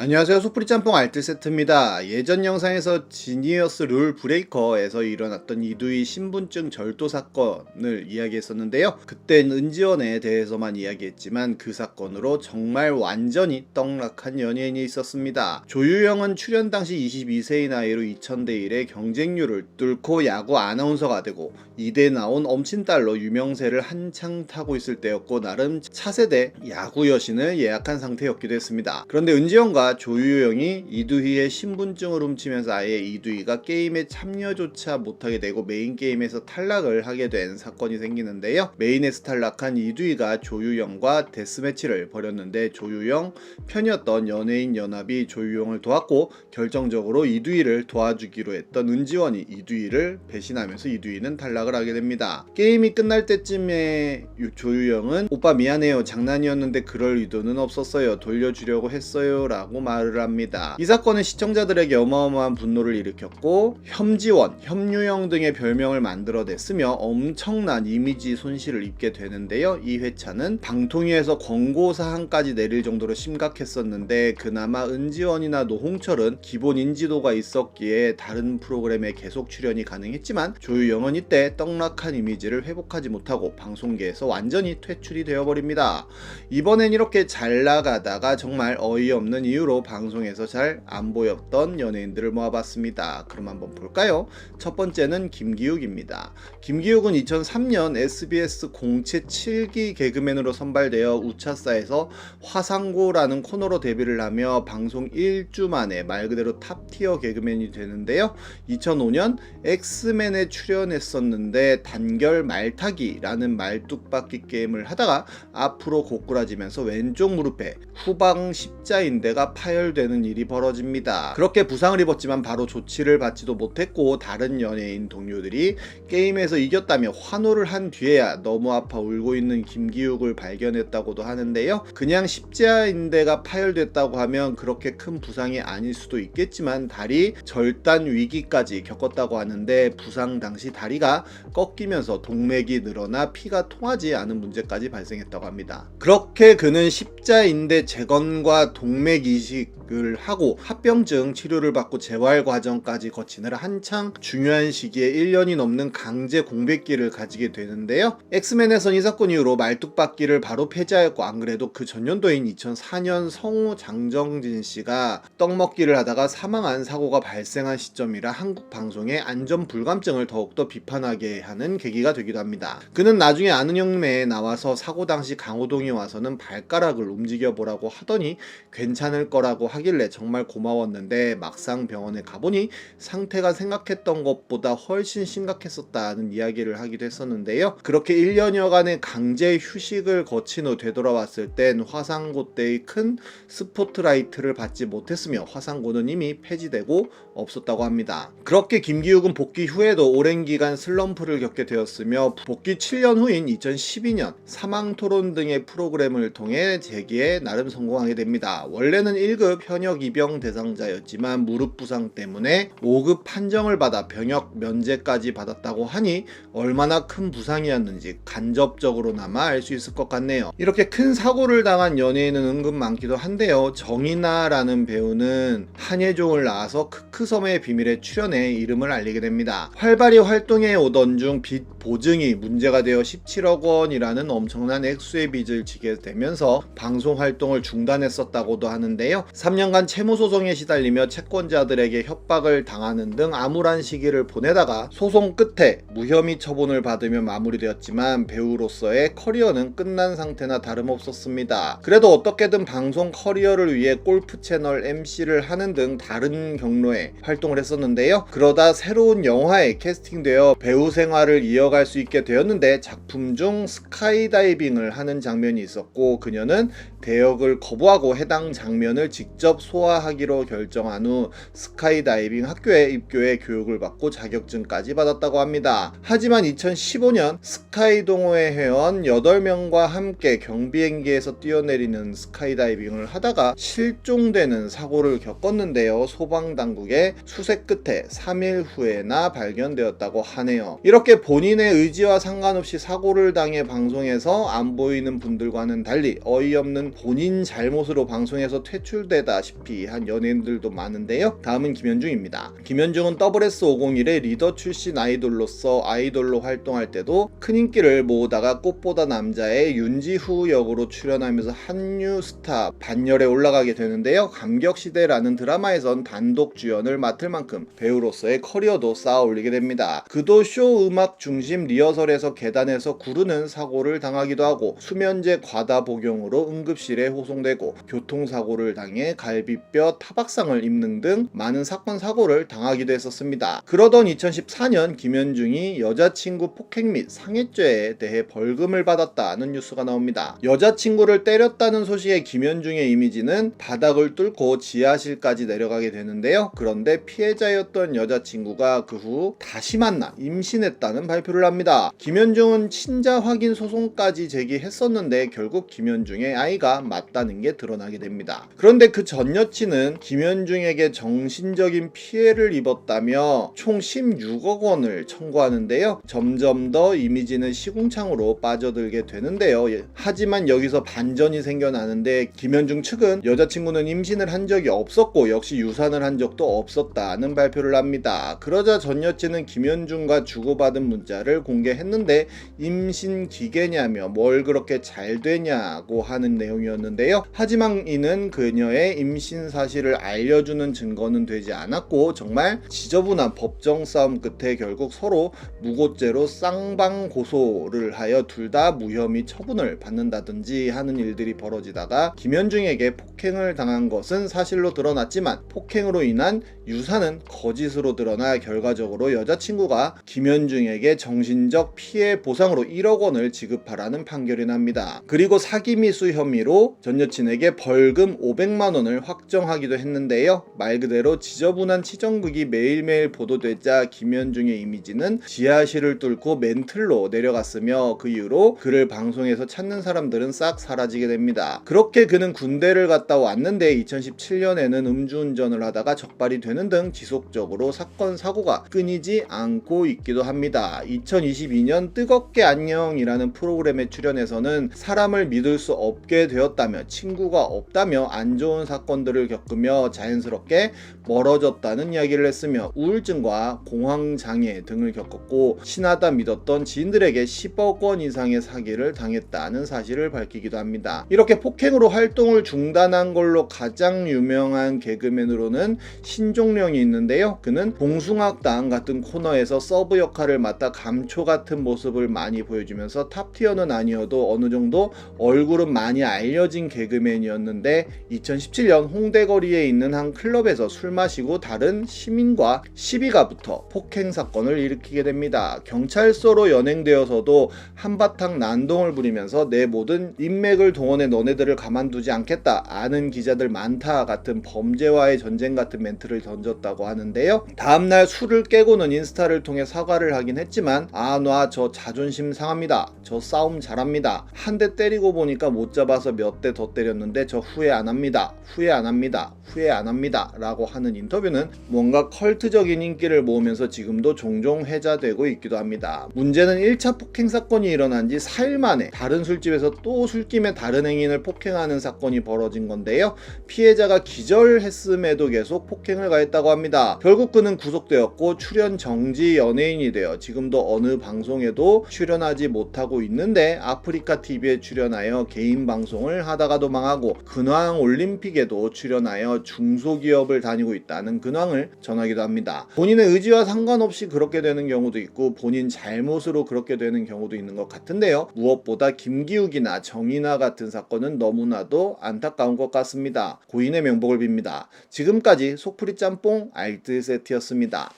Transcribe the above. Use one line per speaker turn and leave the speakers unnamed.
안녕하세요. 소프리 짬뽕 알뜰 세트입니다. 예전 영상에서 지니어스 룰 브레이커에서 일어났던 이두희 신분증 절도 사건을 이야기했었는데요. 그땐 은지원에 대해서만 이야기했지만 그 사건으로 정말 완전히 떡락한 연예인이 있었습니다. 조유영은 출연 당시 22세의 나이로 2000대 1의 경쟁률을 뚫고 야구 아나운서가 되고 이대 나온 엄친딸로 유명세를 한창 타고 있을 때였고 나름 차세대 야구 여신을 예약한 상태였기도 했습니다. 그런데 은지원과 조유영이 이두희의 신분증을 훔치면서 아예 이두희가 게임에 참여조차 못하게 되고 메인 게임에서 탈락을 하게 된 사건이 생기는데요. 메인에서 탈락한 이두희가 조유영과 데스매치를 벌였는데 조유영 편이었던 연예인 연합이 조유영을 도왔고 결정적으로 이두희를 도와주기로 했던 은지원이 이두희를 배신하면서 이두희는 탈락을 하게 됩니다. 게임이 끝날 때쯤에 조유영은 오빠 미안해요, 장난이었는데 그럴 의도는 없었어요, 돌려주려고 했어요 라고 말을 합니다. 이 사건은 시청자들에게 어마어마한 분노를 일으켰고 혐지원, 혐유영 등의 별명을 만들어냈으며 엄청난 이미지 손실을 입게 되는데요. 이 회차는 방통위에서 권고사항까지 내릴 정도로 심각했었는데 그나마 은지원이나 노홍철은 기본 인지도가 있었기에 다른 프로그램에 계속 출연이 가능했지만 조유영은 이때 떡락한 이미지를 회복하지 못하고 방송계에서 완전히 퇴출이 되어버립니다. 이번엔 이렇게 잘 나가다가 정말 어이없는 이유로 방송에서 잘 안 보였던 연예인들을 모아봤습니다. 그럼 한번 볼까요? 첫 번째는 김기욱입니다. 김기욱은 2003년 SBS 공채 7기 개그맨으로 선발되어 우차사에서 화상고라는 코너로 데뷔를 하며 방송 1주 만에 말 그대로 탑티어 개그맨이 되는데요. 2005년 엑스맨에 출연했었는데 단결 말타기라는 말뚝박기 게임을 하다가 앞으로 고꾸라지면서 왼쪽 무릎에 후방 십자인대가 파열되는 일이 벌어집니다. 그렇게 부상을 입었지만 바로 조치를 받지도 못했고 다른 연예인 동료들이 게임에서 이겼다며 환호를 한 뒤에야 너무 아파 울고 있는 김기욱을 발견했다고도 하는데요. 그냥 십자인대가 파열됐다고 하면 그렇게 큰 부상이 아닐 수도 있겠지만 다리 절단 위기까지 겪었다고 하는데 부상 당시 다리가 꺾이면서 동맥이 늘어나 피가 통하지 않은 문제까지 발생했다고 합니다. 그렇게 그는 십자인대 재건과 동맥 이식을 하고 합병증 치료를 받고 재활 과정까지 거치느라 한창 중요한 시기에 1년이 넘는 강제 공백기를 가지게 되는데요. 엑스맨에선 이 사건 이후로 말뚝박기를 바로 폐지하였고 안 그래도 그 전년도인 2004년 성우 장정진 씨가 떡먹기를 하다가 사망한 사고가 발생한 시점이라 한국 방송의 안전 불감증을 더욱더 비판하게 하는 계기가 되기도 합니다. 그는 나중에 아는 형매에 나와서 사고 당시 강호동이 와서는 발가락을 움직여 보라고 하더니 괜찮을 거라고 하길래 정말 고마웠는데 막상 병원에 가보니 상태가 생각했던 것보다 훨씬 심각했었다는 이야기를 하기도 했었는데요. 그렇게 1년여간의 강제 휴식을 거친 후 되돌아왔을 땐 화상고 때의 큰 스포트라이트를 받지 못했으며 화상고는 이미 폐지되고 없었다고 합니다. 그렇게 김기욱은 복귀 후에도 오랜 기간 슬럼프를 겪게 되었으며 복귀 7년 후인 2012년 사망토론 등의 프로그램을 통해 재기에 나름 성공하게 됩니다. 원래는 1급 현역 입영 대상자였지만 무릎 부상 때문에 5급 판정을 받아 병역 면제까지 받았다고 하니 얼마나 큰 부상이었는지 간접적으로나마 알 수 있을 것 같네요. 이렇게 큰 사고를 당한 연예인은 은근 많기도 한데요. 정인아라는 배우는 한예종을 낳아서 크크섬의 비밀에 출연해 이름을 알리게 됩니다. 활발히 활동해 오던 중 빚 보증이 문제가 되어 17억 원이라는 엄청난 액수의 빚을 지게 되면서 방송 활동을 중단했었다고도 하는데요. 3년간 채무소송에 시달리며 채권자들에게 협박을 당하는 등 암울한 시기를 보내다가 소송 끝에 무혐의 처분을 받으며 마무리되었지만 배우로서의 커리어는 끝난 상태나 다름없었습니다. 그래도 어떻게든 방송 커리어를 위해 골프 채널 MC를 하는 등 다른 경로에 활동을 했었는데요. 그러다 새로운 영화에 캐스팅되어 배우 생활을 이어갈 수 있게 되었는데 작품 중 스카이다이빙을 하는 장면이 있었고 그녀는 대역을 거부하고 해당 장면을 직접 소화하기로 결정한 후 스카이다이빙 학교에 입교해 교육을 받고 자격증까지 받았다고 합니다. 하지만 2015년 스카이 동호회 회원 8명과 함께 경비행기에서 뛰어내리는 스카이다이빙을 하다가 실종되는 사고를 겪었는데요. 소방당국의 수색 끝에 3일 후에나 발견되었다고 하네요. 이렇게 본인의 의지와 상관없이 사고를 당해 방송에서 안 보이는 분들과는 달리 어이없는 이유는 본인 잘못으로 방송에서 퇴출되다시피 한 연예인들도 많은데요. 다음은 김현중입니다. 김현중은 WS501의 리더 출신 아이돌로서 아이돌로 활동할 때도 큰 인기를 모으다가 꽃보다 남자의 윤지후 역으로 출연하면서 한류 스타 반열에 올라가게 되는데요. 감격시대라는 드라마에선 단독 주연을 맡을 만큼 배우로서의 커리어도 쌓아 올리게 됩니다. 그도 쇼 음악 중심 리허설에서 계단에서 구르는 사고를 당하기도 하고 수면제 과다 복용으로 응급실에 호송되고 교통사고를 당해 갈비뼈 타박상을 입는 등 많은 사건 사고를 당하기도 했었습니다. 그러던 2014년 김현중이 여자친구 폭행 및 상해죄에 대해 벌금을 받았다는 뉴스가 나옵니다. 여자친구를 때렸다는 소식에 김현중의 이미지는 바닥을 뚫고 지하실까지 내려가게 되는데요. 그런데 피해자였던 여자친구가 그 후 다시 만나 임신했다는 발표를 합니다. 김현중은 친자 확인 소송까지 제기했었는데 결국 김현중의 아이가 맞다는 게 드러나게 됩니다. 그런데 그 전 여친은 김현중에게 정신적인 피해를 입었다며 총 16억 원을 청구하는데요. 점점 더 이미지는 시궁창으로 빠져들게 되는데요. 하지만 여기서 반전이 생겨나는데 김현중 측은 여자친구는 임신을 한 적이 없었고 역시 유산을 한 적도 없었다는 발표를 합니다. 그러자 전 여친은 김현중과 주고받은 문자를 공개했는데 임신 기계냐며 뭘 그렇게 잘 되냐고 하는 내용이었는데요. 하지만 이는 그녀의 임신 사실을 알려주는 증거는 되지 않았고 정말 지저분한 법정 싸움 끝에 결국 서로 무고죄로 쌍방 고소를 하여 둘 다 무혐의 처분을 받는다든지 하는 일들이 벌어지다가 김현중에게 폭행을 당한 것은 사실로 드러났지만 폭행으로 인한 유산은 거짓으로 드러나 결과적으로 여자친구가 김현중에게 정신적 피해 보상으로 1억 원을 지급하라는 판결이 납니다. 그리고 사기 미수 혐의로 전 여친에게 벌금 500만 원을 확정하기도 했는데요. 말 그대로 지저분한 치정극이 매일매일 보도되자 김현중의 이미지는 지하실을 뚫고 멘틀로 내려갔으며 그 이후로 그를 방송에서 찾는 사람들은 싹 사라지게 됩니다. 그렇게 그는 군대를 갔다 왔는데 2017년에는 음주운전을 하다가 적발이 되는 등 지속적으로 사건 사고가 끊이지 않고 있기도 합니다. 2022년 뜨겁게 안녕이라는 프로그램에 출연해서는 사람을 믿을 수 없게 되었다며 친구가 없다며 안 좋은 사건들을 겪으며 자연스럽게 멀어졌다는 이야기를 했으며 우울증과 공황장애 등을 겪었고 친하다 믿었던 지인들에게 10억 원 이상의 사기를 당했다는 사실을 밝히기도 합니다. 이렇게 폭행으로 활동을 중단한 걸로 가장 유명한 개그맨으로는 신종령이 있는데요. 그는 봉숭아당 같은 코너에서 서브 역할을 맡아 감초 같은 모습을 많이 보여주면서 탑티어는 아니어도 어느 정도 얼굴은 많이 알려진 개그맨이었는데 2017년 홍대거리에 있는 한 클럽에서 술 마시고 다른 시민과 시비가 붙어 폭행 사건을 일으키게 됩니다. 경찰서로 연행되어서도 한바탕 난동을 부리면서 내 모든 인맥을 동원해 너네들을 가만두지 않겠다, 아는 기자들 많다 같은 범죄와의 전쟁 같은 멘트를 던졌다고 하는데요. 다음날 술을 깨고는 인스타를 통해 사과를 하긴 했지만 나 저 자존심 상합니다. 저 싸움 잘합니다. 한 대 때리고 보니까 못 잡아서 몇 대 더 때렸는데 저 후회 안 합니다. 후회 안 합니다. 후회 안 합니다. 라고 하는 인터뷰는 뭔가 컬트적인 인기를 모으면서 지금도 종종 회자되고 있기도 합니다. 문제는 1차 폭행 사건이 일어난 지 4일 만에 다른 술집에서 또 술김에 다른 행인을 폭행하는 사건이 벌어진 건데요. 피해자가 기절했음에도 계속 폭행을 가했다고 합니다. 결국 그는 구속되었고 출연 정지 연예인이 되어 지금도 어느 방송에도 출연하지 못하고 있는데 아프리카 TV에 출연하여 개인 방송을 하다가도 망하고 근황 올림픽에도 출연하여 중소기업을 다니고 있다는 근황을 전하기도 합니다. 본인의 의지와 상관없이 그렇게 되는 경우도 있고 본인 잘못으로 그렇게 되는 경우도 있는 것 같은데요. 무엇보다 김기욱이나 정인아 같은 사건은 너무나도 안타까운 것 같습니다. 고인의 명복을 빕니다. 지금까지 속풀이 짬뽕 알뜰 세트였습니다.